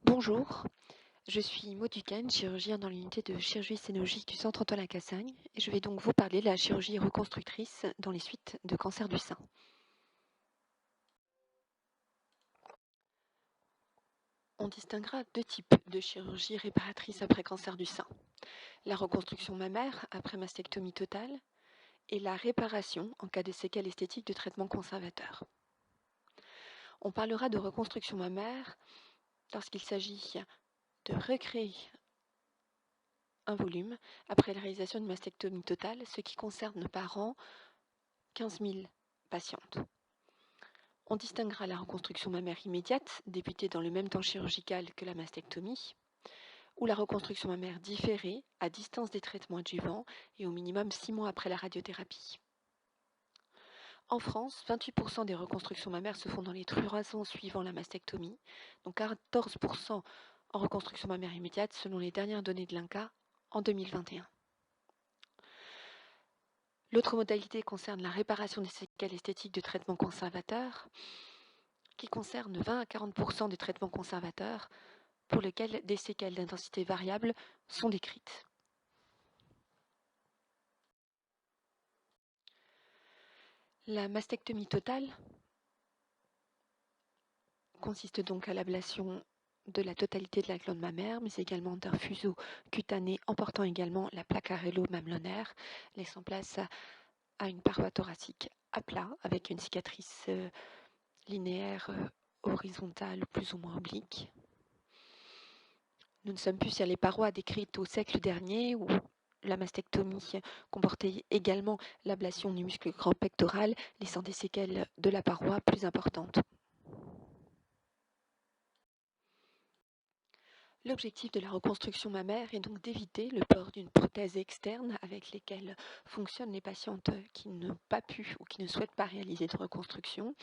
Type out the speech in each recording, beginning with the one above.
Bonjour, je suis Maud Duquesne, chirurgien dans l'unité de chirurgie scénologique du Centre Antoine-Lacassagne et je vais donc vous parler de la chirurgie reconstructrice dans les suites de cancer du sein. On distinguera deux types de chirurgie réparatrice après cancer du sein. La reconstruction mammaire après mastectomie totale et la réparation en cas de séquelles esthétiques de traitement conservateur. On parlera de reconstruction mammaire lorsqu'il s'agit de recréer un volume après la réalisation d'une mastectomie totale, ce qui concerne par an 15 000 patientes. On distinguera la reconstruction mammaire immédiate, débutée dans le même temps chirurgical que la mastectomie, ou la reconstruction mammaire différée, à distance des traitements adjuvants et au minimum 6 mois après la radiothérapie. En France, 28% des reconstructions mammaires se font dans les 3 ans suivant la mastectomie, donc 14% en reconstruction mammaire immédiate selon les dernières données de l'INCa en 2021. L'autre modalité concerne la réparation des séquelles esthétiques de traitements conservateurs, qui concerne 20 à 40% des traitements conservateurs pour lesquels des séquelles d'intensité variable sont décrites. La mastectomie totale consiste donc à l'ablation de la totalité de la glande mammaire, mais également d'un fuseau cutané emportant également la plaque aréolo-mamelonnaire, laissant place à une paroi thoracique à plat avec une cicatrice linéaire horizontale plus ou moins oblique. Nous ne sommes plus sur les parois décrites au siècle dernier où la mastectomie comportait également l'ablation du muscle grand pectoral, laissant des séquelles de la paroi plus importantes. L'objectif de la reconstruction mammaire est donc d'éviter le port d'une prothèse externe avec lesquelles fonctionnent les patientes qui n'ont pas pu ou qui ne souhaitent pas réaliser de reconstruction.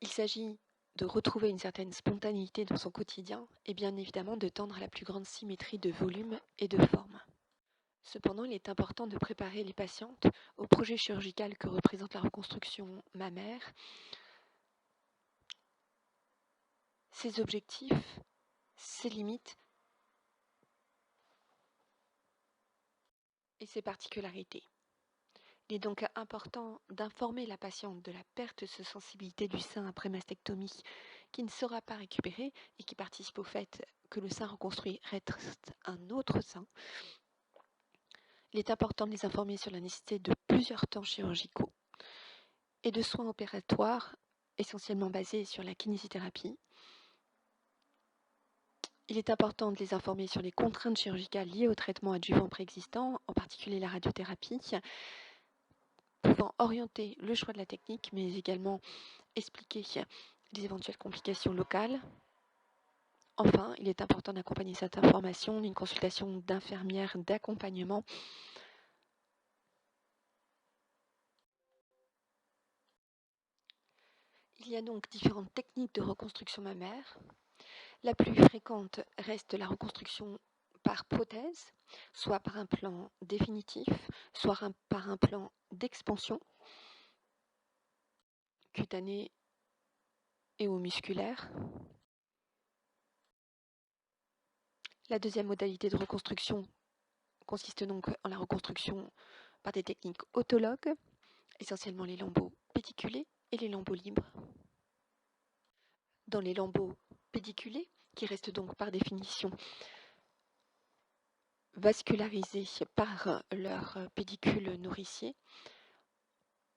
Il s'agit de retrouver une certaine spontanéité dans son quotidien et bien évidemment de tendre à la plus grande symétrie de volume et de forme. Cependant, il est important de préparer les patientes au projet chirurgical que représente la reconstruction mammaire. Ses objectifs, ses limites et ses particularités. Il est donc important d'informer la patiente de la perte de sensibilité du sein après mastectomie qui ne sera pas récupérée et qui participe au fait que le sein reconstruit reste un autre sein. Il est important de les informer sur la nécessité de plusieurs temps chirurgicaux et de soins opératoires essentiellement basés sur la kinésithérapie. Il est important de les informer sur les contraintes chirurgicales liées au traitement adjuvant préexistant, en particulier la radiothérapie, pouvant orienter le choix de la technique, mais également expliquer les éventuelles complications locales. Enfin, il est important d'accompagner cette information d'une consultation d'infirmière d'accompagnement. Il y a donc différentes techniques de reconstruction mammaire. La plus fréquente reste la reconstruction par prothèse, soit par un plan définitif, soit par un plan d'expansion cutané et ou musculaire. La deuxième modalité de reconstruction consiste donc en la reconstruction par des techniques autologues, essentiellement les lambeaux pédiculés et les lambeaux libres. Dans les lambeaux pédiculés, qui restent donc par définition vascularisés par leur pédicule nourricier,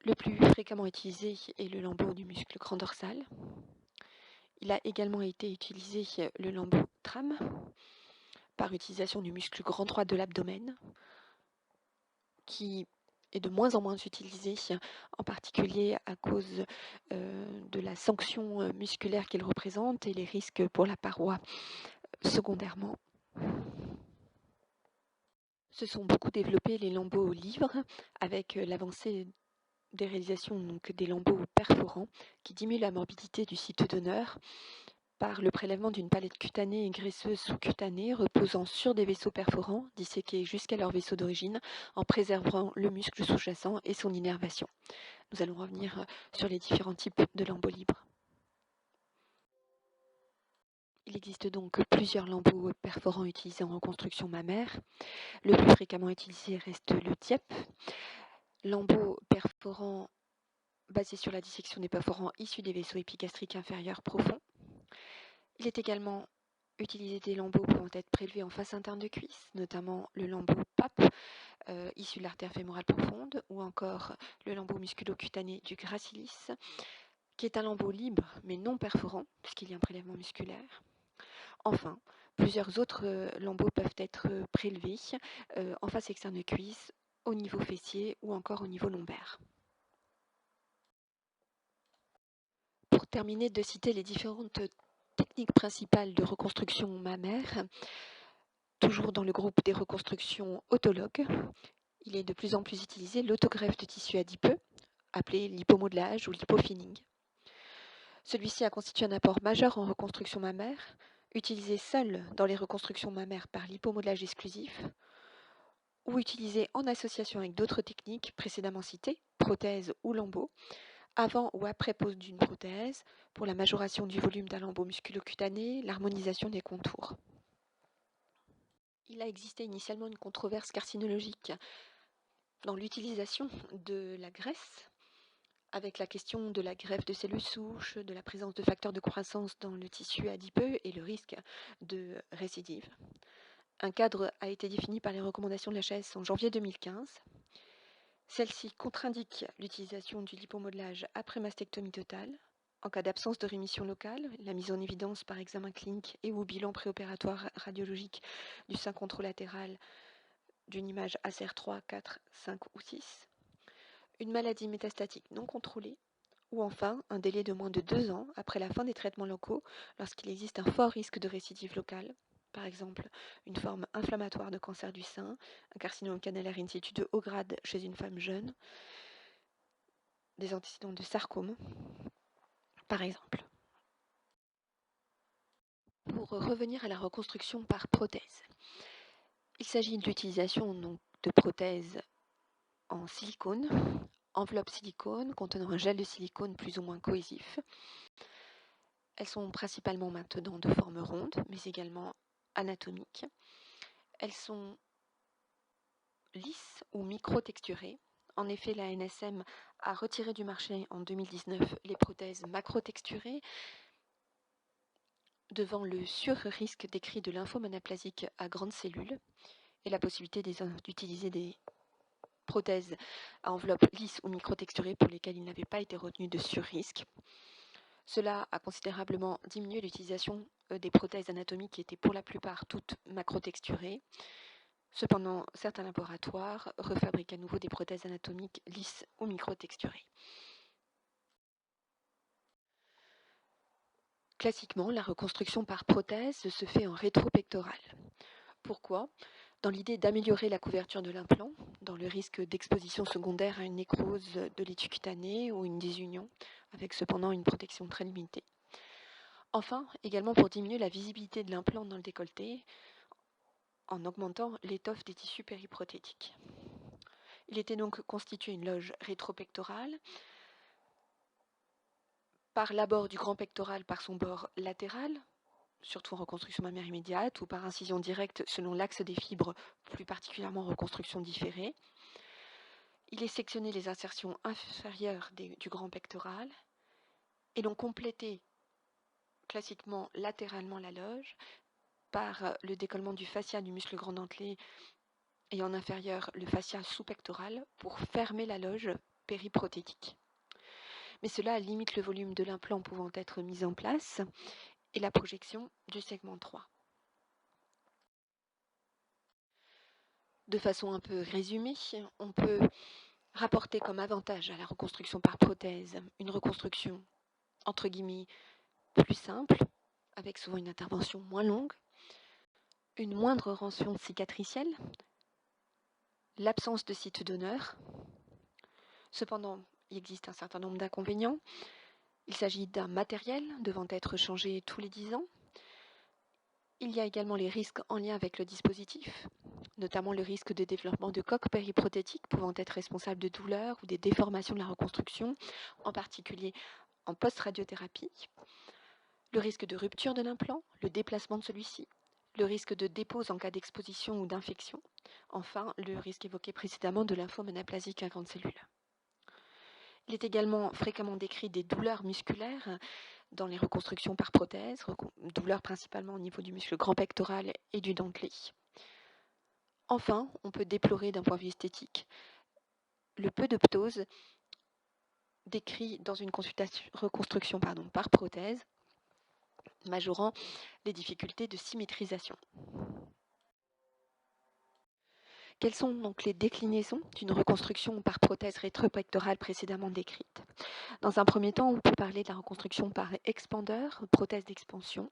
le plus fréquemment utilisé est le lambeau du muscle grand dorsal. Il a également été utilisé le lambeau tram par utilisation du muscle grand droit de l'abdomen, qui est de moins en moins utilisé, en particulier à cause de la sanction musculaire qu'il représente et les risques pour la paroi secondairement. Se sont beaucoup développés les lambeaux libres avec l'avancée des réalisations donc des lambeaux perforants qui diminuent la morbidité du site donneur par le prélèvement d'une palette cutanée et graisseuse sous-cutanée reposant sur des vaisseaux perforants disséqués jusqu'à leur vaisseau d'origine en préservant le muscle sous-jacent et son innervation. Nous allons revenir sur les différents types de lambeaux libres. Il existe donc plusieurs lambeaux perforants utilisés en reconstruction mammaire. Le plus fréquemment utilisé reste le DIEP, lambeau perforant basé sur la dissection des perforants issus des vaisseaux épigastriques inférieurs profonds. Il est également utilisé des lambeaux pouvant être prélevés en face interne de cuisse, notamment le lambeau PAP, issu de l'artère fémorale profonde, ou encore le lambeau musculo-cutané du gracilis, qui est un lambeau libre mais non perforant, puisqu'il y a un prélèvement musculaire. Enfin, plusieurs autres lambeaux peuvent être prélevés en face externe de cuisse, au niveau fessier ou encore au niveau lombaire. Pour terminer de citer les différentes techniques principales de reconstruction mammaire, toujours dans le groupe des reconstructions autologues, il est de plus en plus utilisé l'autogreffe de tissu adipeux, appelé lipomodelage ou lipofilling. Celui-ci a constitué un apport majeur en reconstruction mammaire, utilisé seul dans les reconstructions mammaires par lipomodelage exclusif, ou utilisé en association avec d'autres techniques précédemment citées, prothèse ou lambeaux, avant ou après pose d'une prothèse, pour la majoration du volume d'un lambeau musculo-cutané, l'harmonisation des contours. Il a existé initialement une controverse carcinologique dans l'utilisation de la graisse, avec la question de la greffe de cellules souches, de la présence de facteurs de croissance dans le tissu adipeux et le risque de récidive. Un cadre a été défini par les recommandations de l'HAS en janvier 2015. Celle-ci contre-indique l'utilisation du lipomodelage après mastectomie totale, en cas d'absence de rémission locale, la mise en évidence par examen clinique et ou bilan préopératoire radiologique du sein contralatéral d'une image ACR3, 4, 5 ou 6, une maladie métastatique non contrôlée, ou enfin un délai de moins de 2 ans après la fin des traitements locaux lorsqu'il existe un fort risque de récidive locale, par exemple une forme inflammatoire de cancer du sein, un carcinome canalaire in situ de haut grade chez une femme jeune, des antécédents de sarcome, par exemple. Pour revenir à la reconstruction par prothèse, il s'agit de l'utilisation de prothèses en silicone, enveloppe silicone contenant un gel de silicone plus ou moins cohésif. Elles sont principalement maintenant de forme ronde, mais également anatomiques. Elles sont lisses ou micro-texturées. En effet, la NSM a retiré du marché en 2019 les prothèses macro-texturées devant le sur-risque décrit de lymphome anaplasique à grandes cellules et la possibilité d'utiliser des prothèses à enveloppe lisse ou micro-texturée pour lesquelles il n'avait pas été retenu de sur-risque. Cela a considérablement diminué l'utilisation des prothèses anatomiques qui étaient pour la plupart toutes macro-texturées. Cependant, certains laboratoires refabriquent à nouveau des prothèses anatomiques lisses ou micro-texturées. Classiquement, la reconstruction par prothèse se fait en rétropectoral. Pourquoi ? Dans l'idée d'améliorer la couverture de l'implant, dans le risque d'exposition secondaire à une nécrose de l'étui cutané ou une désunion, avec cependant une protection très limitée. Enfin, également pour diminuer la visibilité de l'implant dans le décolleté, en augmentant l'étoffe des tissus périprothétiques. Il était donc constitué une loge rétropectorale par l'abord du grand pectoral par son bord latéral, surtout en reconstruction mammaire immédiate, ou par incision directe selon l'axe des fibres, plus particulièrement en reconstruction différée. Il est sectionné les insertions inférieures du grand pectoral, et l'on complétait classiquement latéralement la loge par le décollement du fascia du muscle grand dentelé et en inférieur le fascia sous-pectoral pour fermer la loge périprothétique. Mais cela limite le volume de l'implant pouvant être mis en place et la projection du segment 3. De façon un peu résumée, on peut rapporter comme avantage à la reconstruction par prothèse une reconstruction entre guillemets plus simple, avec souvent une intervention moins longue, une moindre rançon cicatricielle, l'absence de site donneur. Cependant, il existe un certain nombre d'inconvénients. Il s'agit d'un matériel devant être changé tous les 10 ans. Il y a également les risques en lien avec le dispositif, notamment le risque de développement de coques périprothétiques pouvant être responsables de douleurs ou des déformations de la reconstruction, en particulier en post-radiothérapie. le risque de rupture de l'implant, le déplacement de celui-ci, le risque de dépose en cas d'exposition ou d'infection, enfin le risque évoqué précédemment de lymphome anaplasique à grande cellule. Il est également fréquemment décrit des douleurs musculaires dans les reconstructions par prothèse, douleurs principalement au niveau du muscle grand pectoral et du dentelé. Enfin, on peut déplorer d'un point de vue esthétique le peu de ptose décrit dans une reconstruction par prothèse, majorant les difficultés de symétrisation. Quelles sont donc les déclinaisons d'une reconstruction par prothèse rétropectorale précédemment décrite? Dans un premier temps, on peut parler de la reconstruction par expandeur, prothèse d'expansion.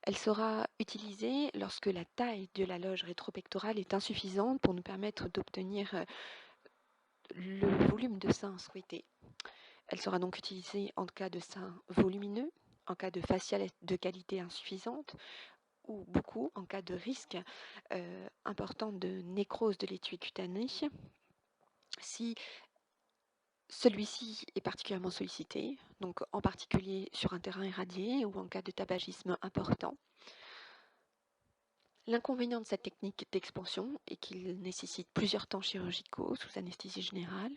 Elle sera utilisée lorsque la taille de la loge rétropectorale est insuffisante pour nous permettre d'obtenir le volume de sein souhaité. Elle sera donc utilisée en cas de sein volumineux, en cas de faciale de qualité insuffisante, ou beaucoup en cas de risque important de nécrose de l'étui cutané, si celui-ci est particulièrement sollicité, donc en particulier sur un terrain irradié ou en cas de tabagisme important. L'inconvénient de cette technique d'expansion est qu'il nécessite plusieurs temps chirurgicaux sous anesthésie générale.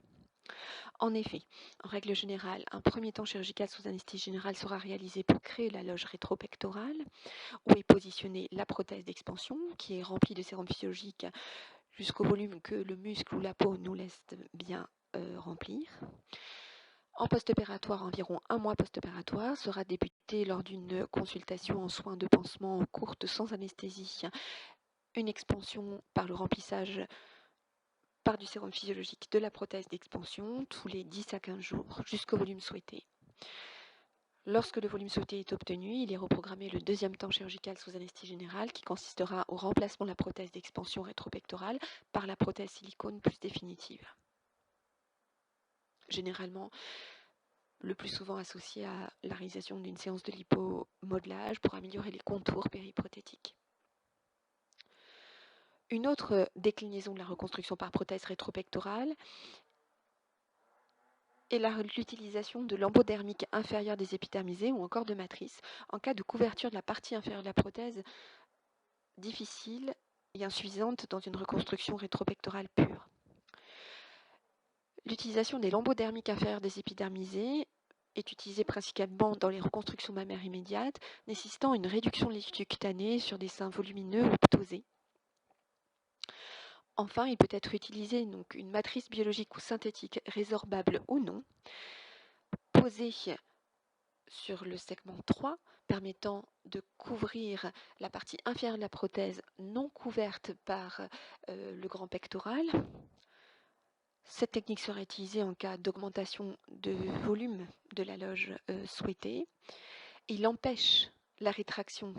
En effet, en règle générale, un premier temps chirurgical sous anesthésie générale sera réalisé pour créer la loge rétropectorale, où est positionnée la prothèse d'expansion, qui est remplie de sérum physiologique jusqu'au volume que le muscle ou la peau nous laisse bien remplir. En post-opératoire, environ un mois post-opératoire, sera débuté lors d'une consultation en soins de pansement courte sans anesthésie, une expansion par le remplissage par du sérum physiologique de la prothèse d'expansion tous les 10 à 15 jours jusqu'au volume souhaité. Lorsque le volume souhaité est obtenu, il est reprogrammé le deuxième temps chirurgical sous anesthésie générale qui consistera au remplacement de la prothèse d'expansion rétropectorale par la prothèse silicone plus définitive. Généralement, le plus souvent associé à la réalisation d'une séance de lipomodelage pour améliorer les contours périprothétiques. Une autre déclinaison de la reconstruction par prothèse rétropectorale est l'utilisation de lambeaux dermiques inférieurs des épidermisés ou encore de matrices en cas de couverture de la partie inférieure de la prothèse difficile et insuffisante dans une reconstruction rétropectorale pure. L'utilisation des lambeaux dermiques inférieurs des épidermisés est utilisée principalement dans les reconstructions mammaires immédiates, nécessitant une réduction de l'étui cutané sur des seins volumineux ou ptosés. Enfin, il peut être utilisé donc une matrice biologique ou synthétique résorbable ou non, posée sur le segment 3, permettant de couvrir la partie inférieure de la prothèse non couverte par le grand pectoral. Cette technique sera utilisée en cas d'augmentation de volume de la loge souhaitée. Il empêche la rétraction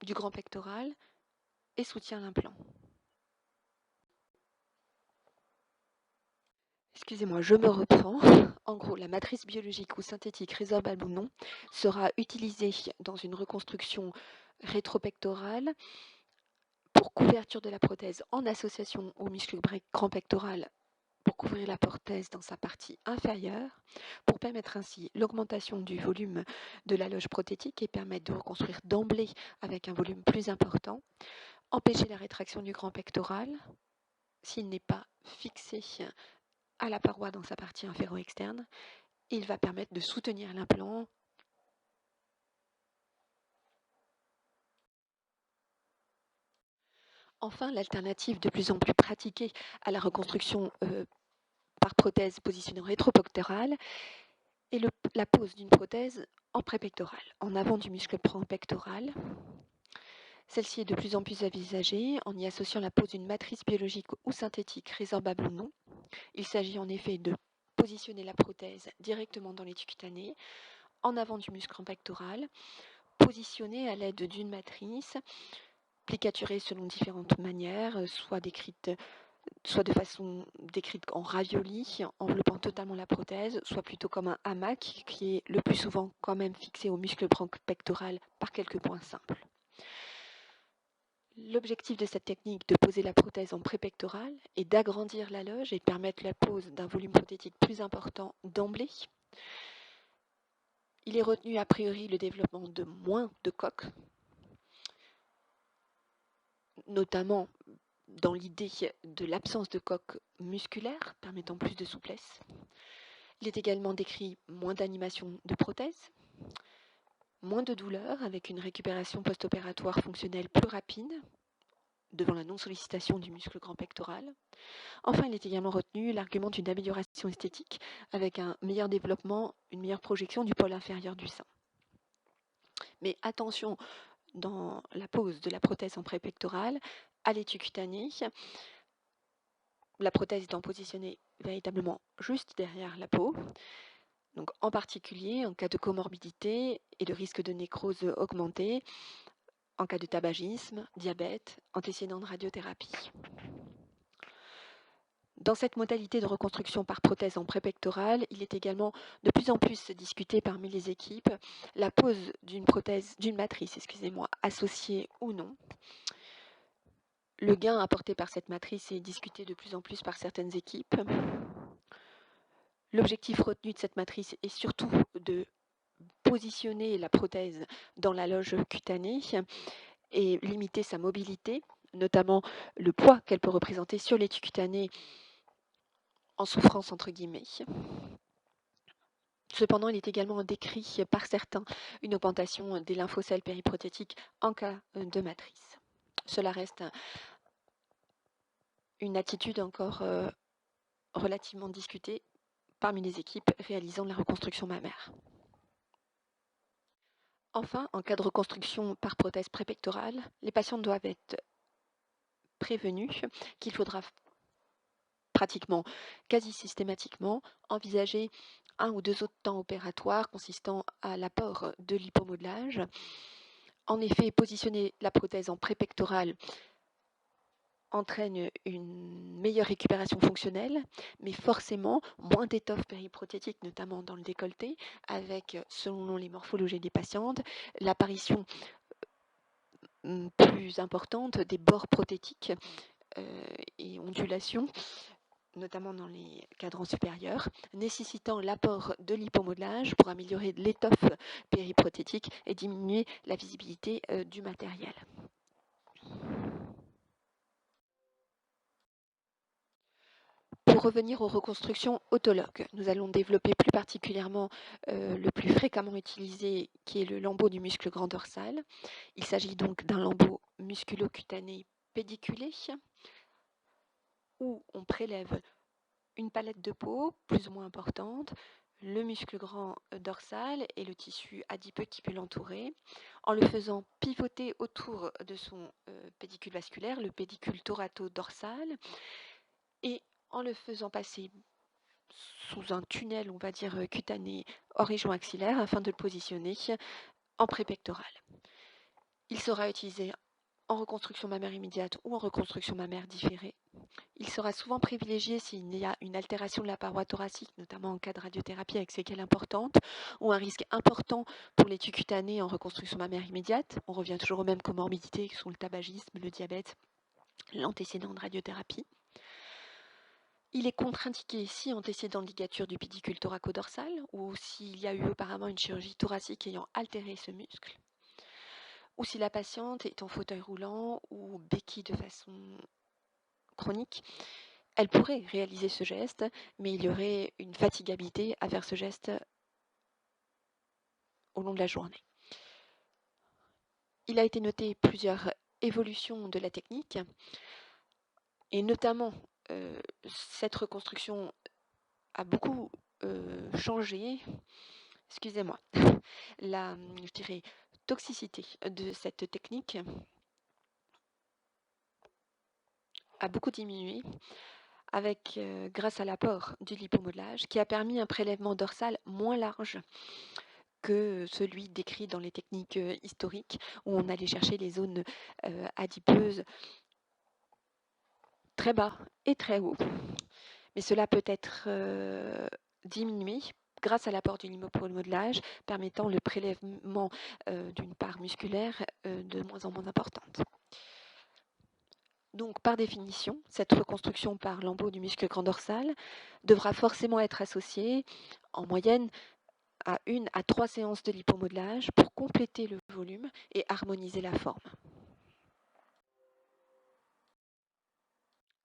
du grand pectoral et soutient l'implant. Excusez-moi, je me reprends. En gros, la matrice biologique ou synthétique, résorbable ou non, sera utilisée dans une reconstruction rétropectorale pour couverture de la prothèse en association au muscle grand pectoral pour couvrir la prothèse dans sa partie inférieure, pour permettre ainsi l'augmentation du volume de la loge prothétique et permettre de reconstruire d'emblée avec un volume plus important, empêcher la rétraction du grand pectoral s'il n'est pas fixé à la paroi dans sa partie inféro-externe. Il va permettre de soutenir l'implant Enfin, l'alternative de plus en plus pratiquée à la reconstruction par prothèse positionnée rétropectorale est la pose d'une prothèse en prépectorale, en avant du muscle pectoral. Celle-ci est de plus en plus envisagée en y associant la pose d'une matrice biologique ou synthétique, résorbable ou non. Il s'agit en effet de positionner la prothèse directement dans l'étui cutané, en avant du muscle pectoral, positionnée à l'aide d'une matrice, plicaturée selon différentes manières, soit de façon décrite en ravioli, enveloppant totalement la prothèse, soit plutôt comme un hamac, qui est le plus souvent quand même fixé au muscle pectoral par quelques points simples. L'objectif de cette technique de poser la prothèse en prépectoral est d'agrandir la loge et de permettre la pose d'un volume prothétique plus important d'emblée. Il est retenu a priori le développement de moins de coques, notamment dans l'idée de l'absence de coque musculaire permettant plus de souplesse. Il est également décrit moins d'animation de prothèse, moins de douleur avec une récupération post-opératoire fonctionnelle plus rapide devant la non-sollicitation du muscle grand pectoral. Enfin, il est également retenu l'argument d'une amélioration esthétique avec un meilleur développement, une meilleure projection du pôle inférieur du sein. Mais attention, dans la pose de la prothèse en pré-pectoral, à l'étui cutané, la prothèse étant positionnée véritablement juste derrière la peau. Donc, en particulier, en cas de comorbidité et de risque de nécrose augmenté, en cas de tabagisme, diabète, antécédent de radiothérapie. Dans cette modalité de reconstruction par prothèse en pré-pectoral, il est également de plus en plus discuté parmi les équipes la pose d'une matrice, associée ou non. Le gain apporté par cette matrice est discuté de plus en plus par certaines équipes. L'objectif retenu de cette matrice est surtout de positionner la prothèse dans la loge cutanée et limiter sa mobilité, notamment le poids qu'elle peut représenter sur l'étui cutané en souffrance entre guillemets. Cependant, il est également décrit par certains une augmentation des lymphocèles périprothétiques en cas de matrice. Cela reste une attitude encore relativement discutée parmi les équipes réalisant la reconstruction mammaire. Enfin, en cas de reconstruction par prothèse prépectorale, les patients doivent être prévenus qu'il faudra pratiquement, quasi systématiquement, envisager un ou deux autres temps opératoires consistant à l'apport de l'hypomodelage. En effet, positionner la prothèse en prépectorale entraîne une meilleure récupération fonctionnelle, mais forcément moins d'étoffe périprothétique, notamment dans le décolleté, avec, selon les morphologies des patientes, l'apparition plus importante des bords prothétiques et ondulations, notamment dans les cadrans supérieurs, nécessitant l'apport de l'hypomodelage pour améliorer l'étoffe périprothétique et diminuer la visibilité du matériel. Pour revenir aux reconstructions autologues, nous allons développer plus particulièrement le plus fréquemment utilisé, qui est le lambeau du muscle grand dorsal. Il s'agit donc d'un lambeau musculo-cutané pédiculé, où on prélève une palette de peau plus ou moins importante, le muscle grand dorsal et le tissu adipeux qui peut l'entourer, en le faisant pivoter autour de son pédicule vasculaire, le pédicule thorato-dorsal, et en le faisant passer sous un tunnel, on va dire, cutané hors région axillaire afin de le positionner en prépectoral. Il sera utilisé en reconstruction mammaire immédiate ou en reconstruction mammaire différée. Il sera souvent privilégié s'il y a une altération de la paroi thoracique, notamment en cas de radiothérapie avec séquelles importantes, ou un risque important pour l'étui cutané en reconstruction mammaire immédiate. On revient toujours aux mêmes comorbidités qui sont le tabagisme, le diabète, l'antécédent de radiothérapie. Il est contre-indiqué si antécédent de ligature du pédicule thoraco-dorsal ou s'il y a eu auparavant une chirurgie thoracique ayant altéré ce muscle, ou si la patiente est en fauteuil roulant ou béquille de façon chronique. Elle pourrait réaliser ce geste, mais il y aurait une fatigabilité à faire ce geste au long de la journée. Il a été noté plusieurs évolutions de la technique, et notamment cette reconstruction a beaucoup changé, excusez-moi, la, je dirais, toxicité de cette technique a beaucoup diminué avec, grâce à l'apport du lipomodelage qui a permis un prélèvement dorsal moins large que celui décrit dans les techniques historiques où on allait chercher les zones adipeuses très bas et très haut. Mais cela peut être diminué grâce à l'apport du lipomodelage permettant le prélèvement d'une part musculaire de moins en moins importante. Donc, par définition, cette reconstruction par lambeau du muscle grand dorsal devra forcément être associée, en moyenne, à 1 à 3 séances de lipomodelage pour compléter le volume et harmoniser la forme.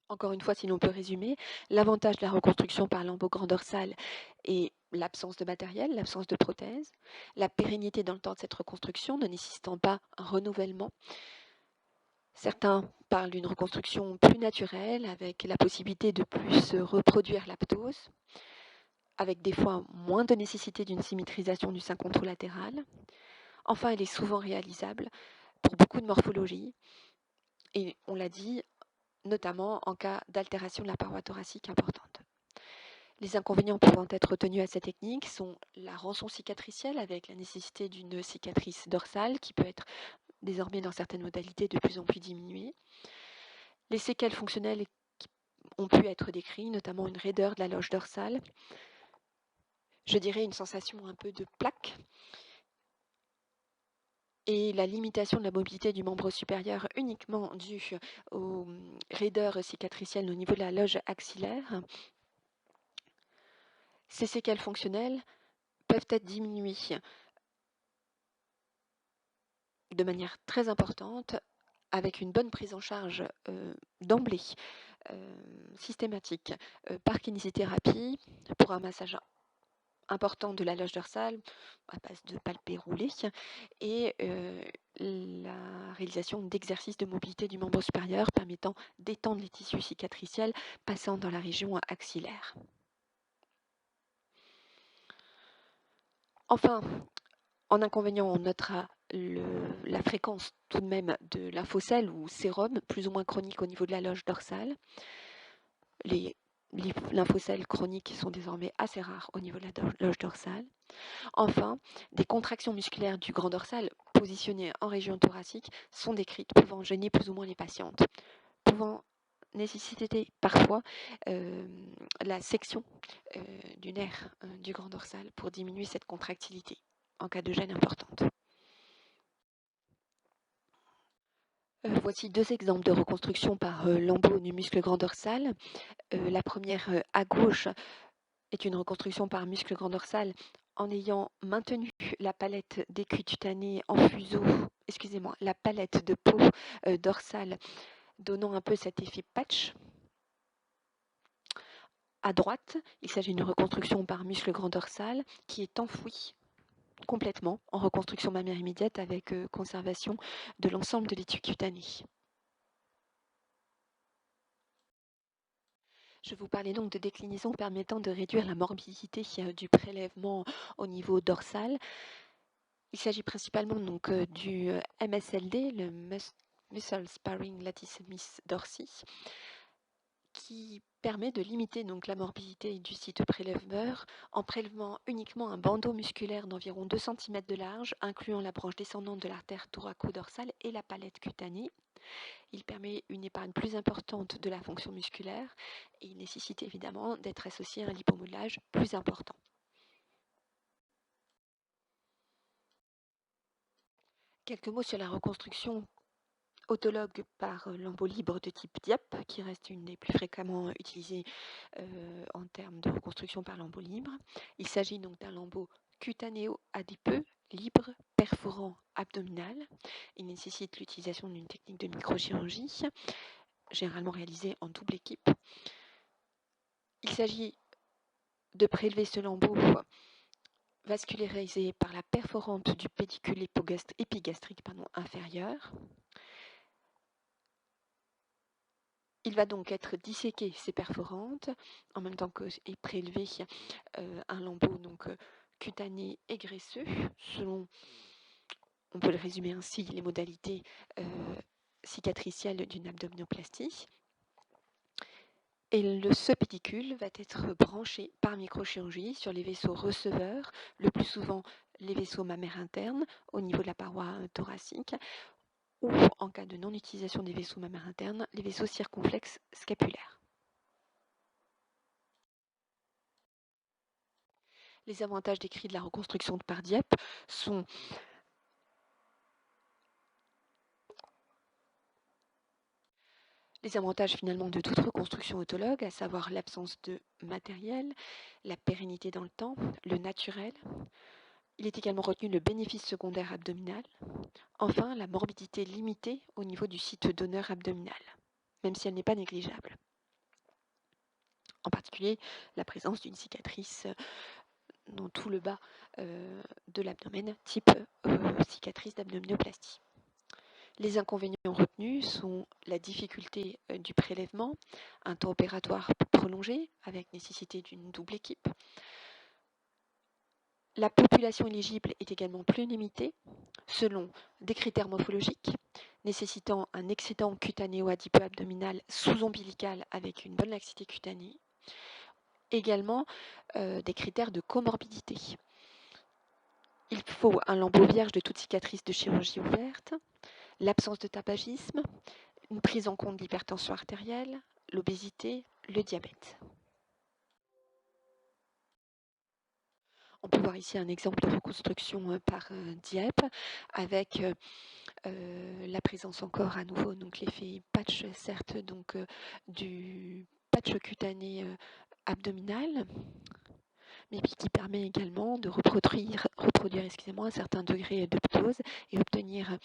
Encore une fois, si l'on peut résumer, l'avantage de la reconstruction par lambeau grand dorsal est l'absence de matériel, l'absence de prothèse, la pérennité dans le temps de cette reconstruction ne nécessitant pas un renouvellement. Certains parlent d'une reconstruction plus naturelle avec la possibilité de plus reproduire l'aptose, avec des fois moins de nécessité d'une symétrisation du sein contralatéral. Enfin, elle est souvent réalisable pour beaucoup de morphologies et on l'a dit, notamment en cas d'altération de la paroi thoracique importante. Les inconvénients pouvant être retenus à cette technique sont la rançon cicatricielle avec la nécessité d'une cicatrice dorsale qui peut être désormais dans certaines modalités de plus en plus diminuée. Les séquelles fonctionnelles qui ont pu être décrites, notamment une raideur de la loge dorsale, je dirais une sensation un peu de plaque, et la limitation de la mobilité du membre supérieur uniquement due aux raideurs cicatricielles au niveau de la loge axillaire. Ces séquelles fonctionnelles peuvent être diminuées de manière très importante avec une bonne prise en charge d'emblée systématique par kinésithérapie pour un massage important de la loge dorsale à base de palpé roulé et la réalisation d'exercices de mobilité du membre supérieur permettant d'étendre les tissus cicatriciels passant dans la région axillaire. Enfin, en inconvénient, on notera la fréquence tout de même de lymphocèles ou sérum plus ou moins chronique au niveau de la loge dorsale. Les lymphocèles chroniques sont désormais assez rares au niveau de la loge dorsale. Enfin, des contractions musculaires du grand dorsal positionnées en région thoracique sont décrites, pouvant gêner plus ou moins les patientes, pouvant nécessiter parfois la section du nerf du grand dorsal pour diminuer cette contractilité en cas de gêne importante. Voici deux exemples de reconstruction par lambeau du muscle grand dorsal. La première à gauche est une reconstruction par muscle grand dorsal en ayant maintenu la palette d'écus cutanés en fuseau, la palette de peau dorsale, donnant un peu cet effet patch. À droite, il s'agit d'une reconstruction par muscle grand dorsal qui est enfouie complètement en reconstruction mammaire immédiate avec conservation de l'ensemble de l'étui cutané. Je vous parlais donc de déclinaison permettant de réduire la morbidité du prélèvement au niveau dorsal. Il s'agit principalement donc du MSLD, le Muscle Sparing Latissimus dorsi, qui permet de limiter donc la morbidité du site prélèveur en prélevant uniquement un bandeau musculaire d'environ 2 cm de large, incluant la branche descendante de l'artère thoraco-dorsale et la palette cutanée. Il permet une épargne plus importante de la fonction musculaire et il nécessite évidemment d'être associé à un lipomodelage plus important. Quelques mots sur la reconstruction autologue par lambeau libre de type Dieppe, qui reste une des plus fréquemment utilisées en termes de reconstruction par lambeau libre. Il s'agit donc d'un lambeau cutanéo-adipeux, libre, perforant abdominal. Il nécessite l'utilisation d'une technique de microchirurgie, généralement réalisée en double équipe. Il s'agit de prélever ce lambeau vascularisé par la perforante du pédicule épigastrique inférieur. Il va donc être disséqué ces perforantes en même temps que est prélevé un lambeau donc cutané et graisseux selon, on peut le résumer ainsi, les modalités cicatricielles d'une abdominoplastie. Et ce pédicule va être branché par microchirurgie sur les vaisseaux receveurs, le plus souvent les vaisseaux mammaires internes au niveau de la paroi thoracique, ou en cas de non-utilisation des vaisseaux mammaires internes, les vaisseaux circonflexes scapulaires. Les avantages décrits de la reconstruction par Dieppe sont Les avantages finalement de toute reconstruction autologue, à savoir l'absence de matériel, la pérennité dans le temps, le naturel. Il est également retenu le bénéfice secondaire abdominal. Enfin, la morbidité limitée au niveau du site donneur abdominal, même si elle n'est pas négligeable. En particulier, la présence d'une cicatrice dans tout le bas de l'abdomen, type cicatrice d'abdominoplastie. Les inconvénients retenus sont la difficulté du prélèvement, un temps opératoire prolongé avec nécessité d'une double équipe. La population éligible est également plus limitée selon des critères morphologiques nécessitant un excédent cutanéo-adipeux abdominal sous-ombilical avec une bonne laxité cutanée. Également des critères de comorbidité. Il faut un lambeau vierge de toute cicatrice de chirurgie ouverte, l'absence de tabagisme, une prise en compte de l'hypertension artérielle, l'obésité, le diabète. On peut voir ici un exemple de reconstruction par DIEP avec la présence encore à nouveau, donc l'effet patch, certes, donc du patch cutané abdominal, mais qui permet également de reproduire un certain degré de ptose et obtenir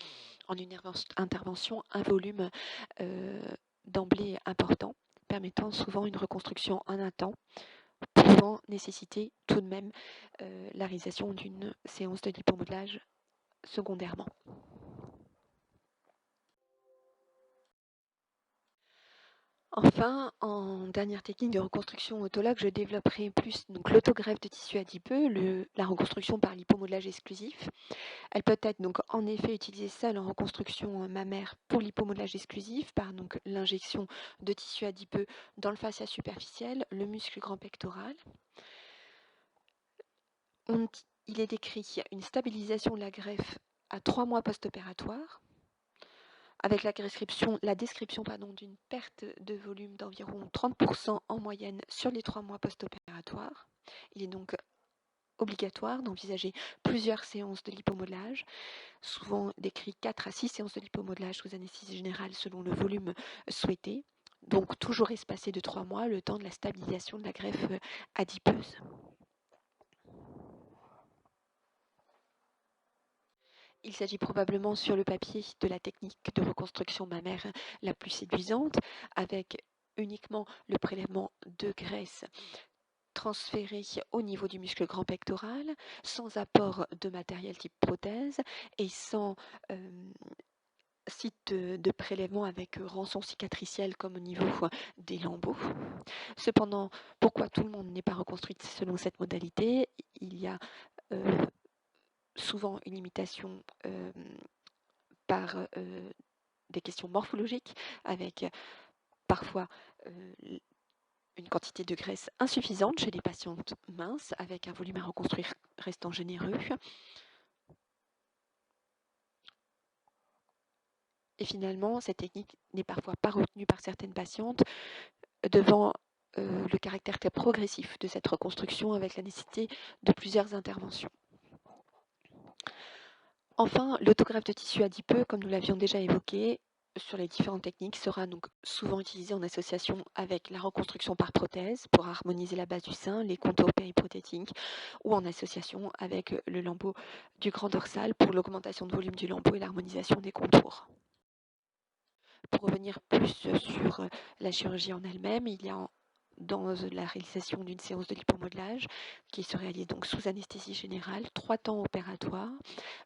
en une intervention un volume d'emblée important, permettant souvent une reconstruction en un temps, pouvant nécessiter tout de même la réalisation d'une séance de lipomodelage secondairement. Enfin, en dernière technique de reconstruction autologue, je développerai plus l'autogreffe de tissu adipeux, la reconstruction par lipomodelage exclusif. Elle peut être donc en effet utilisée seule en reconstruction mammaire pour lipomodelage exclusif par l'injection de tissu adipeux dans le fascia superficiel, le muscle grand pectoral. Il est décrit une stabilisation de la greffe à 3 mois post-opératoire, avec la description d'une perte de volume d'environ 30% en moyenne sur les 3 mois post-opératoires. Il est donc obligatoire d'envisager plusieurs séances de lipomodelage, souvent décrit 4 à 6 séances de lipomodelage sous anesthésie générale selon le volume souhaité, donc toujours espacé de 3 mois, le temps de la stabilisation de la greffe adipeuse. Il s'agit probablement sur le papier de la technique de reconstruction mammaire la plus séduisante, avec uniquement le prélèvement de graisse transféré au niveau du muscle grand pectoral, sans apport de matériel type prothèse et sans site de prélèvement avec rançon cicatricielle comme au niveau des lambeaux. Cependant, pourquoi tout le monde n'est pas reconstruit selon cette modalité? Il y a souvent une limitation par des questions morphologiques, avec parfois une quantité de graisse insuffisante chez les patientes minces, avec un volume à reconstruire restant généreux. Et finalement, cette technique n'est parfois pas retenue par certaines patientes devant le caractère très progressif de cette reconstruction avec la nécessité de plusieurs interventions. Enfin, l'autogreffe de tissu adipeux, comme nous l'avions déjà évoqué, sur les différentes techniques, sera donc souvent utilisée en association avec la reconstruction par prothèse pour harmoniser la base du sein, les contours périprothétiques, ou en association avec le lambeau du grand dorsal pour l'augmentation de volume du lambeau et l'harmonisation des contours. Pour revenir plus sur la chirurgie en elle-même, il y a dans la réalisation d'une séance de lipomodelage qui se réalise donc sous anesthésie générale, 3 temps opératoires,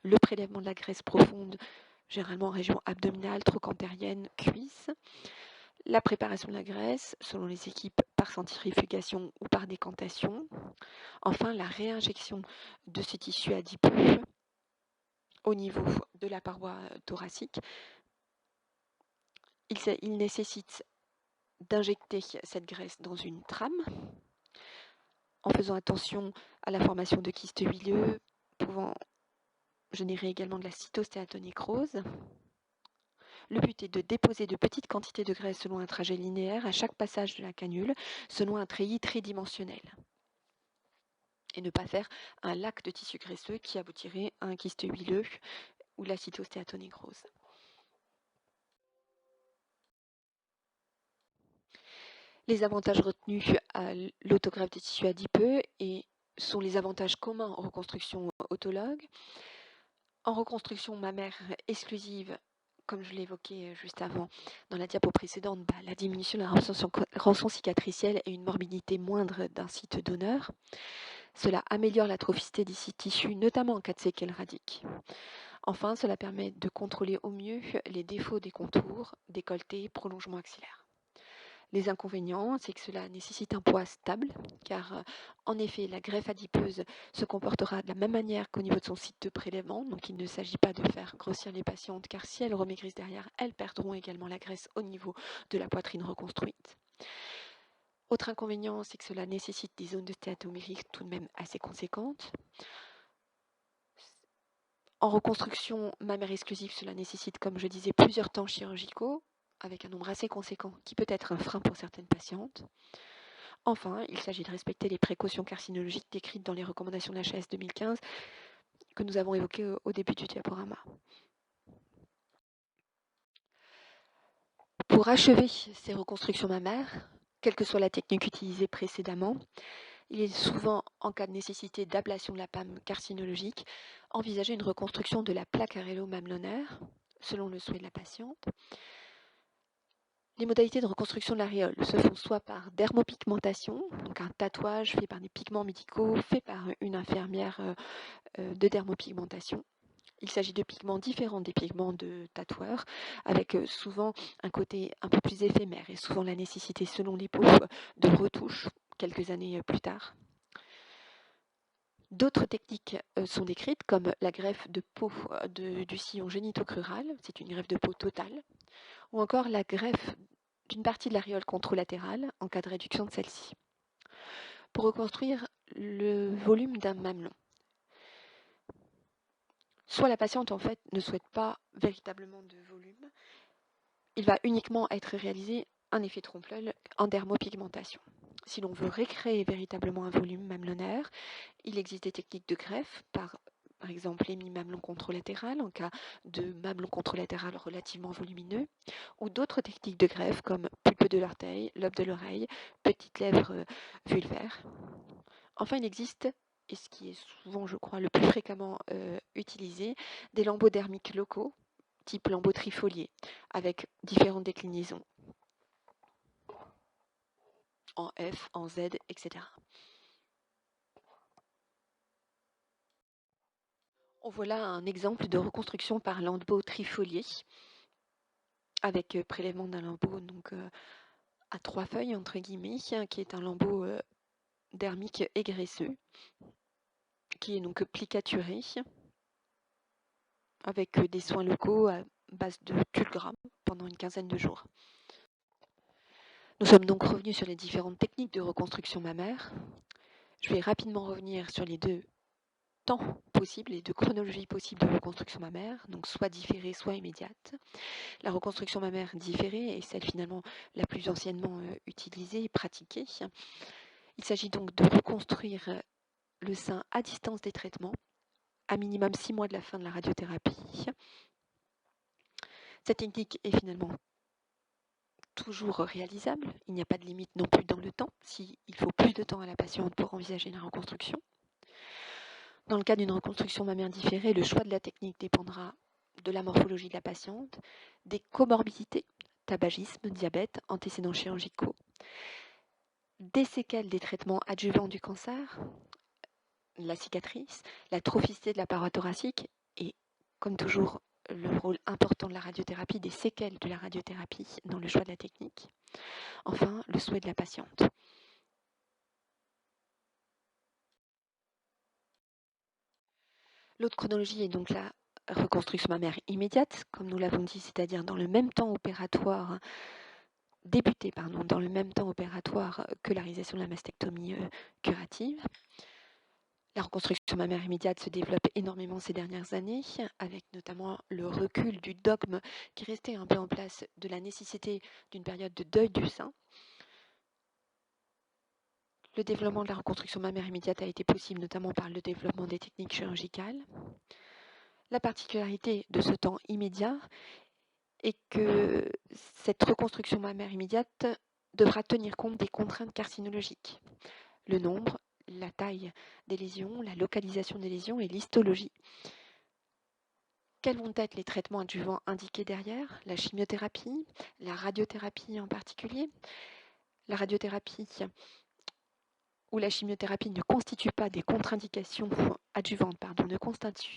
le prélèvement de la graisse profonde, généralement en région abdominale, trochantérienne, cuisse, la préparation de la graisse, selon les équipes par centrifugation ou par décantation, enfin la réinjection de ce tissu adipeux au niveau de la paroi thoracique. Il nécessite d'injecter cette graisse dans une trame en faisant attention à la formation de kystes huileux pouvant générer également de la cytostéatonécrose. Le but est de déposer de petites quantités de graisse selon un trajet linéaire à chaque passage de la canule, selon un treillis tridimensionnel. Et ne pas faire un lac de tissu graisseux qui aboutirait à un kyste huileux ou la cytostéatonécrose. Les avantages retenus à l'autogreffe des tissus adipeux sont les avantages communs en reconstruction autologue. En reconstruction mammaire exclusive, comme je l'évoquais juste avant dans la diapo précédente, la diminution de la rançon cicatricielle et une morbidité moindre d'un site donneur. Cela améliore la trophicité des sites tissus, notamment en cas de séquelles radiques. Enfin, cela permet de contrôler au mieux les défauts des contours, décolletés, prolongements axillaires. Les inconvénients, c'est que cela nécessite un poids stable, car en effet, la greffe adipeuse se comportera de la même manière qu'au niveau de son site de prélèvement, donc il ne s'agit pas de faire grossir les patientes, car si elles remaigrissent derrière, elles perdront également la graisse au niveau de la poitrine reconstruite. Autre inconvénient, c'est que cela nécessite des zones de stéatomérie tout de même assez conséquentes. En reconstruction mammaire exclusive, cela nécessite, comme je disais, plusieurs temps chirurgicaux, avec un nombre assez conséquent qui peut être un frein pour certaines patientes. Enfin, il s'agit de respecter les précautions carcinologiques décrites dans les recommandations de la HAS 2015 que nous avons évoquées au début du diaporama. Pour achever ces reconstructions mammaires, quelle que soit la technique utilisée précédemment, il est souvent, en cas de nécessité d'ablation de la PAM carcinologique, envisager une reconstruction de la plaque aréolo-mamelonnaire, selon le souhait de la patiente. Les modalités de reconstruction de l'aréole se font soit par dermopigmentation, donc un tatouage fait par des pigments médicaux, fait par une infirmière de dermopigmentation. Il s'agit de pigments différents des pigments de tatoueurs, avec souvent un côté un peu plus éphémère et souvent la nécessité, selon les peaux, de retouches quelques années plus tard. D'autres techniques sont décrites, comme la greffe de peau du sillon génitocrural, c'est une greffe de peau totale, ou encore la greffe d'une partie de l'aréole contralatérale en cas de réduction de celle-ci. Pour reconstruire le volume d'un mamelon, soit la patiente en fait ne souhaite pas véritablement de volume, il va uniquement être réalisé un effet trompe-l'œil en dermopigmentation. Si l'on veut recréer véritablement un volume mamelonnaire, il existe des techniques de greffe, par exemple l'hémi-mamelon contralatéral en cas de mamelon contralatéral relativement volumineux, ou d'autres techniques de greffe comme pulpe de l'orteil, lobe de l'oreille, petite lèvre vulvaire. Enfin, il existe, et ce qui est souvent, je crois, le plus fréquemment utilisé, des lambeaux dermiques locaux, type lambeau trifolié, avec différentes déclinaisons, en F, en Z, etc. Voilà un exemple de reconstruction par lambeau trifolié, avec prélèvement d'un lambeau donc, à 3 feuilles, entre guillemets, qui est un lambeau dermique et graisseux, qui est donc plicaturé, avec des soins locaux à base de tulgrammes pendant une quinzaine de jours. Nous sommes donc revenus sur les différentes techniques de reconstruction mammaire. Je vais rapidement revenir sur les deux temps possibles, les deux chronologies possibles de reconstruction mammaire, donc soit différée, soit immédiate. La reconstruction mammaire différée est celle finalement la plus anciennement utilisée et pratiquée. Il s'agit donc de reconstruire le sein à distance des traitements, à minimum 6 mois de la fin de la radiothérapie. Cette technique est finalement toujours réalisable, il n'y a pas de limite non plus dans le temps, s'il faut plus de temps à la patiente pour envisager la reconstruction. Dans le cas d'une reconstruction mammaire différée, le choix de la technique dépendra de la morphologie de la patiente, des comorbidités, tabagisme, diabète, antécédents chirurgicaux, des séquelles des traitements adjuvants du cancer, la cicatrice, la trophicité de la paroi thoracique et, comme toujours, le rôle important de la radiothérapie, des séquelles de la radiothérapie dans le choix de la technique. Enfin, le souhait de la patiente. L'autre chronologie est donc la reconstruction mammaire immédiate, comme nous l'avons dit, c'est-à-dire dans le même temps opératoire, dans le même temps opératoire que la réalisation de la mastectomie curative. La reconstruction mammaire immédiate se développe énormément ces dernières années, avec notamment le recul du dogme qui restait un peu en place de la nécessité d'une période de deuil du sein. Le développement de la reconstruction mammaire immédiate a été possible notamment par le développement des techniques chirurgicales. La particularité de ce temps immédiat est que cette reconstruction mammaire immédiate devra tenir compte des contraintes carcinologiques, le nombre, la taille des lésions, la localisation des lésions et l'histologie. Quels vont être les traitements adjuvants indiqués derrière? La chimiothérapie, la radiothérapie en particulier. La radiothérapie ou la chimiothérapie ne constituent pas des contre-indications adjuvantes,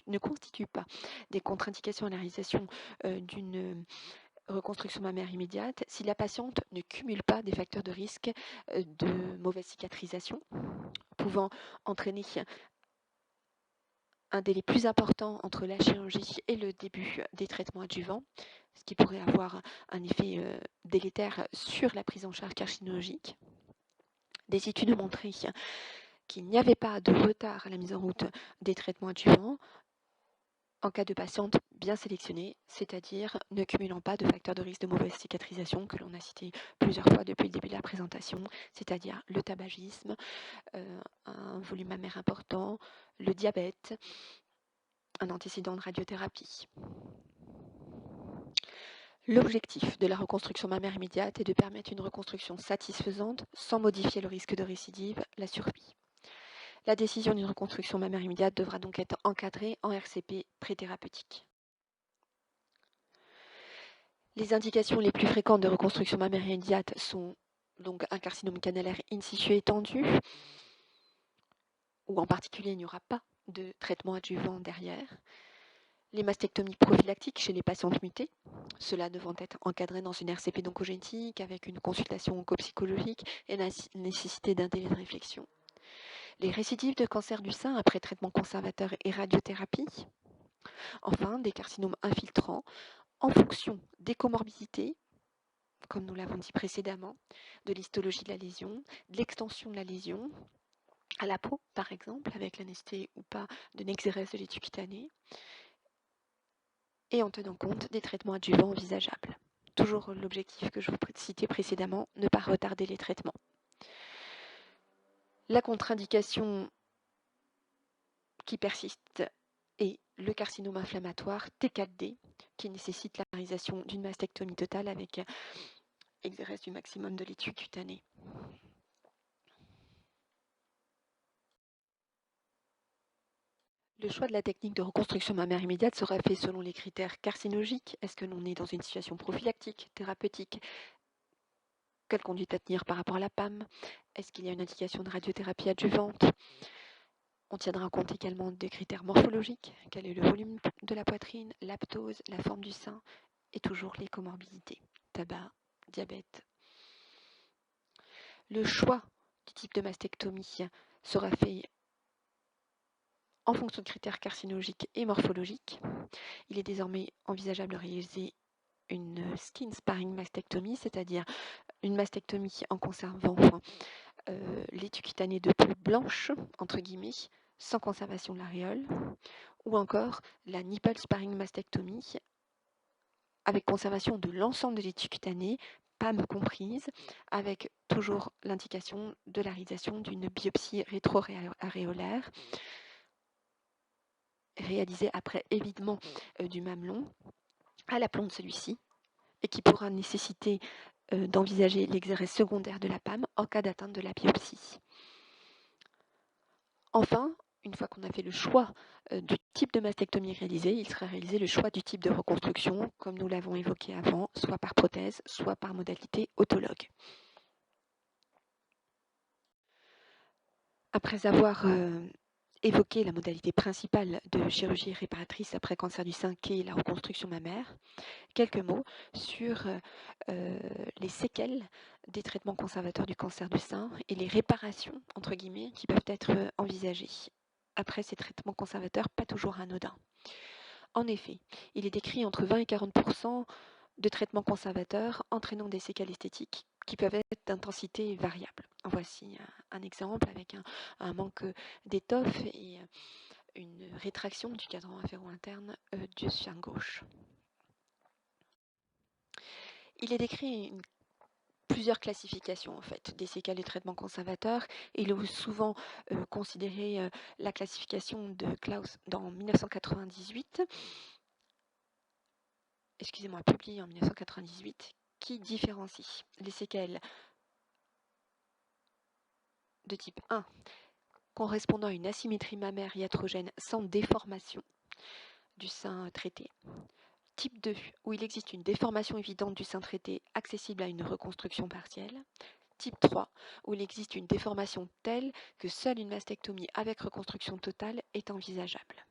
ne constituent pas des contre-indications à la réalisation d'une reconstruction mammaire immédiate si la patiente ne cumule pas des facteurs de risque de mauvaise cicatrisation, pouvant entraîner un délai plus important entre la chirurgie et le début des traitements adjuvants, ce qui pourrait avoir un effet délétère sur la prise en charge carcinologique. Des études ont montré qu'il n'y avait pas de retard à la mise en route des traitements adjuvants en cas de patiente bien sélectionnée, c'est-à-dire ne cumulant pas de facteurs de risque de mauvaise cicatrisation que l'on a cité plusieurs fois depuis le début de la présentation, c'est-à-dire le tabagisme, un volume mammaire important, le diabète, un antécédent de radiothérapie. L'objectif de la reconstruction mammaire immédiate est de permettre une reconstruction satisfaisante sans modifier le risque de récidive, la survie. La décision d'une reconstruction mammaire immédiate devra donc être encadrée en RCP préthérapeutique. Les indications les plus fréquentes de reconstruction mammaire immédiate sont donc un carcinome canalaire in situ étendu, où en particulier il n'y aura pas de traitement adjuvant derrière. Les mastectomies prophylactiques chez les patientes mutées, cela devant être encadré dans une RCP d'oncogénétique avec une consultation oncopsychologique et la nécessité d'un délai de réflexion. Les récidives de cancer du sein après traitement conservateur et radiothérapie. Enfin, des carcinomes infiltrants en fonction des comorbidités, comme nous l'avons dit précédemment, de l'histologie de la lésion, de l'extension de la lésion, à la peau par exemple, avec la nécessité ou pas de nexérèse de l'étui cutané, et en tenant compte des traitements adjuvants envisageables. Toujours l'objectif que je vous citais précédemment, ne pas retarder les traitements. La contre-indication qui persiste est le carcinome inflammatoire T4D, qui nécessite la réalisation d'une mastectomie totale avec exérèse du maximum de l'étui cutané. Le choix de la technique de reconstruction mammaire immédiate sera fait selon les critères carcinologiques. Est-ce que l'on est dans une situation prophylactique, thérapeutique? Quelle conduite à tenir par rapport à la PAM? Est-ce qu'il y a une indication de radiothérapie adjuvante? On tiendra compte également des critères morphologiques. Quel est le volume de la poitrine, l'aptose, la forme du sein et toujours les comorbidités, tabac, diabète. Le choix du type de mastectomie sera fait en fonction de critères carcinologiques et morphologiques. Il est désormais envisageable de réaliser une skin sparing mastectomie, c'est-à-dire une mastectomie en conservant l'étui cutané de peau blanche, entre guillemets, sans conservation de l'aréole, ou encore la nipple sparing mastectomie avec conservation de l'ensemble de l'étui cutané, PAM comprise, avec toujours l'indication de la réalisation d'une biopsie rétro-aréolaire réalisée après évidement du mamelon à l'aplomb de celui-ci et qui pourra nécessiter d'envisager l'exérèse secondaire de la PAM en cas d'atteinte de la biopsie. Enfin, une fois qu'on a fait le choix du type de mastectomie réalisé, il sera réalisé le choix du type de reconstruction, comme nous l'avons évoqué avant, soit par prothèse, soit par modalité autologue. Après avoir évoqué la modalité principale de chirurgie réparatrice après cancer du sein, qui est la reconstruction mammaire, quelques mots sur les séquelles des traitements conservateurs du cancer du sein et les réparations, entre guillemets, qui peuvent être envisagées après ces traitements conservateurs, pas toujours anodins. En effet, il est décrit entre 20 et 40% de traitements conservateurs entraînant des séquelles esthétiques qui peuvent être d'intensité variable. Voici un exemple avec un manque d'étoffe et une rétraction du cadran inféro-interne du sphincter gauche. Il est décrit plusieurs classifications en fait des séquelles de traitement conservateur. Il est souvent considéré la classification de Klaus dans 1998, publiée en 1998, qui différencie les séquelles de type 1 correspondant à une asymétrie mammaire iatrogène sans déformation du sein traité. Type 2, où il existe une déformation évidente du sein traité accessible à une reconstruction partielle. Type 3, où il existe une déformation telle que seule une mastectomie avec reconstruction totale est envisageable.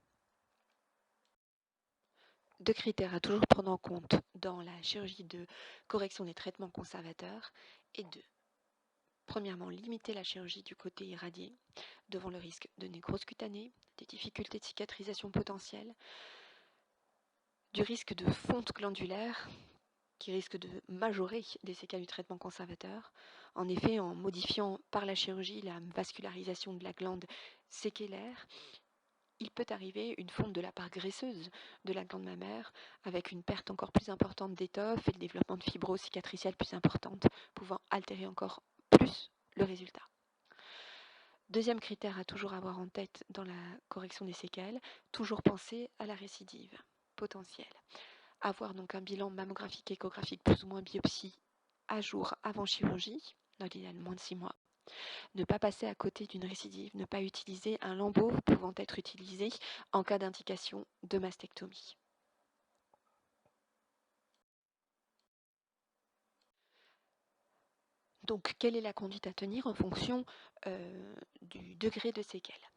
Deux critères à toujours prendre en compte dans la chirurgie de correction des traitements conservateurs et deux. Premièrement, limiter la chirurgie du côté irradié devant le risque de nécrose cutanée, des difficultés de cicatrisation potentielles, du risque de fonte glandulaire qui risque de majorer des séquelles du traitement conservateur. En effet, en modifiant par la chirurgie la vascularisation de la glande séquellaire, il peut arriver une fonte de la part graisseuse de la glande mammaire avec une perte encore plus importante d'étoffe et le développement de fibrose cicatricielle plus importante, pouvant altérer encore plus le résultat. Deuxième critère à toujours avoir en tête dans la correction des séquelles, toujours penser à la récidive potentielle. Avoir donc un bilan mammographique et échographique plus ou moins biopsie à jour avant chirurgie, dans l'idéal moins de 6 mois. Ne pas passer à côté d'une récidive, ne pas utiliser un lambeau pouvant être utilisé en cas d'indication de mastectomie. Donc, quelle est la conduite à tenir en fonction du degré de séquelles?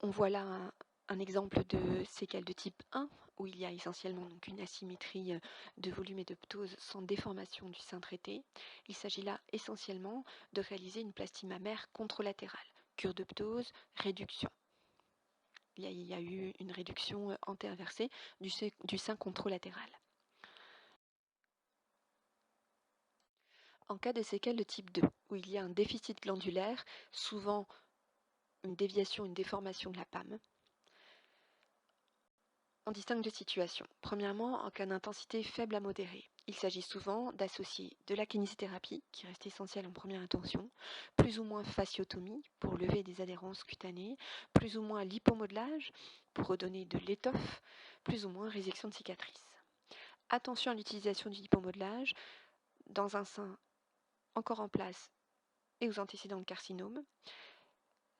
On voit là un exemple de séquelles de type 1, où il y a essentiellement donc une asymétrie de volume et de ptose sans déformation du sein traité. Il s'agit là essentiellement de réaliser une plastie mammaire contralatérale, cure de ptose, réduction. Il y a eu une réduction antérinversée du sein contralatéral. En cas de séquelles de type 2, où il y a un déficit glandulaire, souvent une déviation, une déformation de la PAM, on distingue deux situations. Premièrement, en cas d'intensité faible à modérée, il s'agit souvent d'associer de la kinésithérapie, qui reste essentielle en première intention, plus ou moins fasciotomie pour lever des adhérences cutanées, plus ou moins lipomodelage pour redonner de l'étoffe, plus ou moins résection de cicatrices. Attention à l'utilisation du lipomodelage dans un sein encore en place et aux antécédents de carcinome.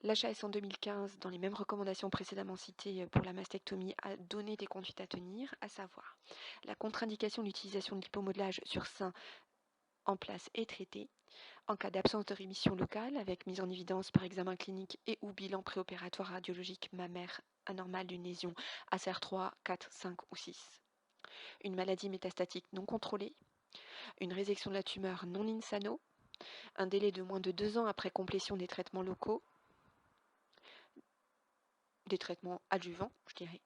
L'HAS en 2015, dans les mêmes recommandations précédemment citées pour la mastectomie, a donné des conduites à tenir, à savoir la contre-indication de l'utilisation de l'hypomodelage sur sein en place et traité, en cas d'absence de rémission locale, avec mise en évidence par examen clinique et ou bilan préopératoire radiologique mammaire anormal d'une lésion ACR3, 4, 5 ou 6, une maladie métastatique non contrôlée, une résection de la tumeur non insano, un délai de moins de 2 ans après complétion des traitements locaux, des traitements adjuvants, je dirais,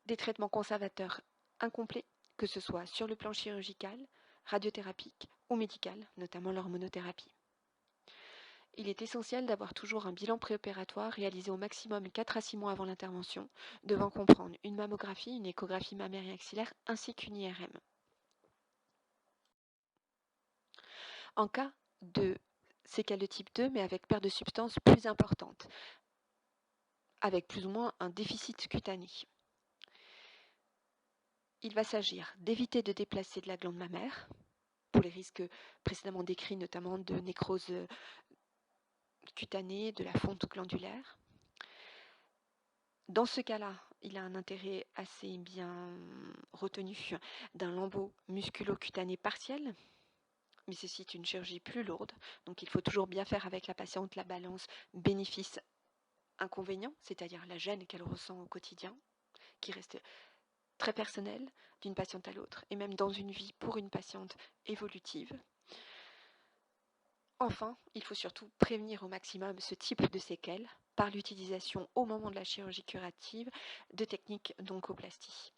des traitements conservateurs incomplets, que ce soit sur le plan chirurgical, radiothérapique ou médical, notamment l'hormonothérapie. Il est essentiel d'avoir toujours un bilan préopératoire réalisé au maximum 4 à 6 mois avant l'intervention, devant comprendre une mammographie, une échographie mammaire et axillaire ainsi qu'une IRM. En cas de séquelles de type 2, mais avec perte de substance plus importante, avec plus ou moins un déficit cutané, il va s'agir d'éviter de déplacer de la glande mammaire, pour les risques précédemment décrits, notamment de nécrose cutanée, de la fonte glandulaire. Dans ce cas-là, il a un intérêt assez bien retenu d'un lambeau musculo-cutané partiel, mais c'est une chirurgie plus lourde, donc il faut toujours bien faire avec la patiente la balance bénéfice-inconvénient, c'est-à-dire la gêne qu'elle ressent au quotidien, qui reste très personnelle d'une patiente à l'autre, et même dans une vie pour une patiente évolutive. Enfin, il faut surtout prévenir au maximum ce type de séquelles par l'utilisation au moment de la chirurgie curative de techniques d'oncoplastie,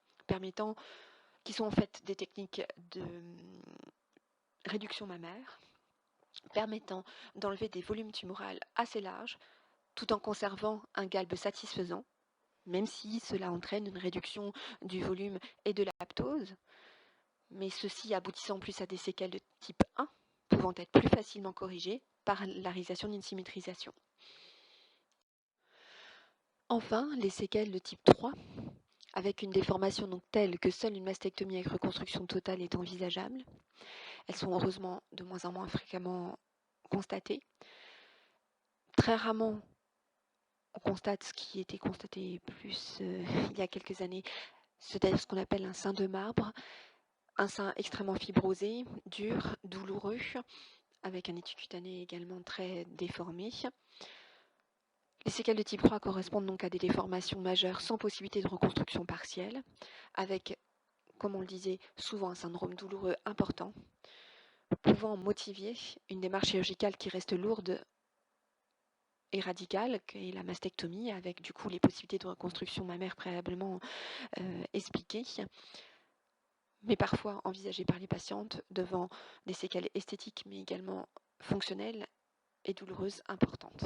qui sont en fait des techniques de réduction mammaire, permettant d'enlever des volumes tumoraux assez larges tout en conservant un galbe satisfaisant, même si cela entraîne une réduction du volume et de la aptose, mais ceci aboutissant plus à des séquelles de type 1, pouvant être plus facilement corrigées par la réalisation d'une symétrisation. Enfin, les séquelles de type 3, avec une déformation donc telle que seule une mastectomie avec reconstruction totale est envisageable. Elles sont heureusement de moins en moins fréquemment constatées. Très rarement, on constate ce qui était constaté plus il y a quelques années, c'est-à-dire ce qu'on appelle un sein de marbre, un sein extrêmement fibrosé, dur, douloureux, avec un étui cutané également très déformé. Les séquelles de type 3 correspondent donc à des déformations majeures sans possibilité de reconstruction partielle, avec, comme on le disait, souvent un syndrome douloureux important, pouvant motiver une démarche chirurgicale qui reste lourde et radicale, qui est la mastectomie, avec du coup les possibilités de reconstruction mammaire préalablement expliquées, mais parfois envisagées par les patientes devant des séquelles esthétiques, mais également fonctionnelles et douloureuses importantes.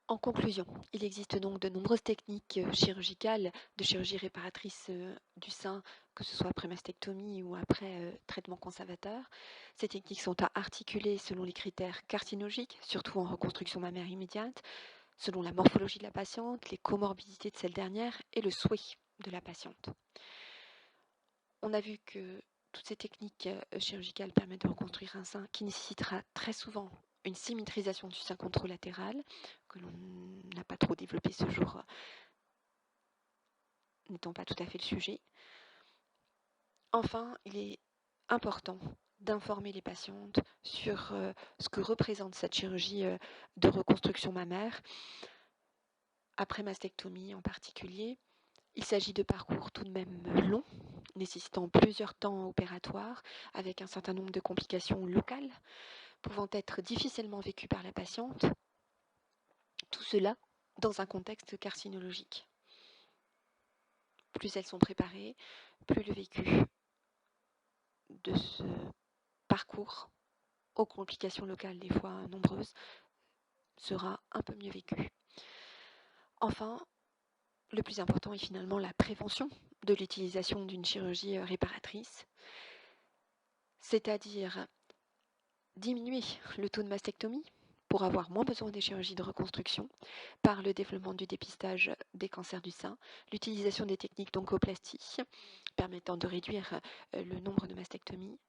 En conclusion, il existe donc de nombreuses techniques chirurgicales de chirurgie réparatrice du sein, que ce soit après mastectomie ou après traitement conservateur. Ces techniques sont à articuler selon les critères carcinologiques, surtout en reconstruction mammaire immédiate, selon la morphologie de la patiente, les comorbidités de celle dernière et le souhait de la patiente. On a vu que toutes ces techniques chirurgicales permettent de reconstruire un sein qui nécessitera très souvent une symétrisation du sein contralatéral, que l'on n'a pas trop développé ce jour, n'étant pas tout à fait le sujet. Enfin, il est important d'informer les patientes sur ce que représente cette chirurgie de reconstruction mammaire, après mastectomie en particulier. Il s'agit de parcours tout de même longs, nécessitant plusieurs temps opératoires, avec un certain nombre de complications locales, pouvant être difficilement vécues par la patiente. Tout cela dans un contexte carcinologique. Plus elles sont préparées, plus le vécu de ce parcours, aux complications locales des fois nombreuses, sera un peu mieux vécu. Enfin, le plus important est finalement la prévention de l'utilisation d'une chirurgie réparatrice, c'est-à-dire diminuer le taux de mastectomie pour avoir moins besoin des chirurgies de reconstruction par le développement du dépistage des cancers du sein, l'utilisation des techniques d'oncoplastie permettant de réduire le nombre de mastectomies,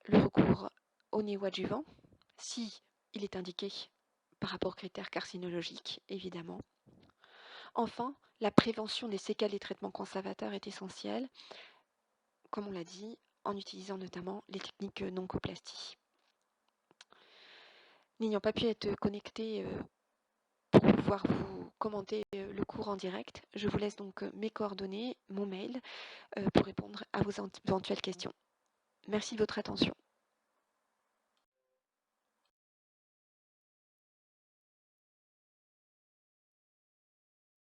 le recours au néoadjuvant si il est indiqué par rapport aux critères carcinologiques, évidemment. Enfin, la prévention des séquelles des traitements conservateurs est essentielle, comme on l'a dit, en utilisant notamment les techniques d'oncoplastie. N'ayant pas pu être connecté pour pouvoir vous commenter le cours en direct, je vous laisse donc mes coordonnées, mon mail, pour répondre à vos éventuelles questions. Merci de votre attention.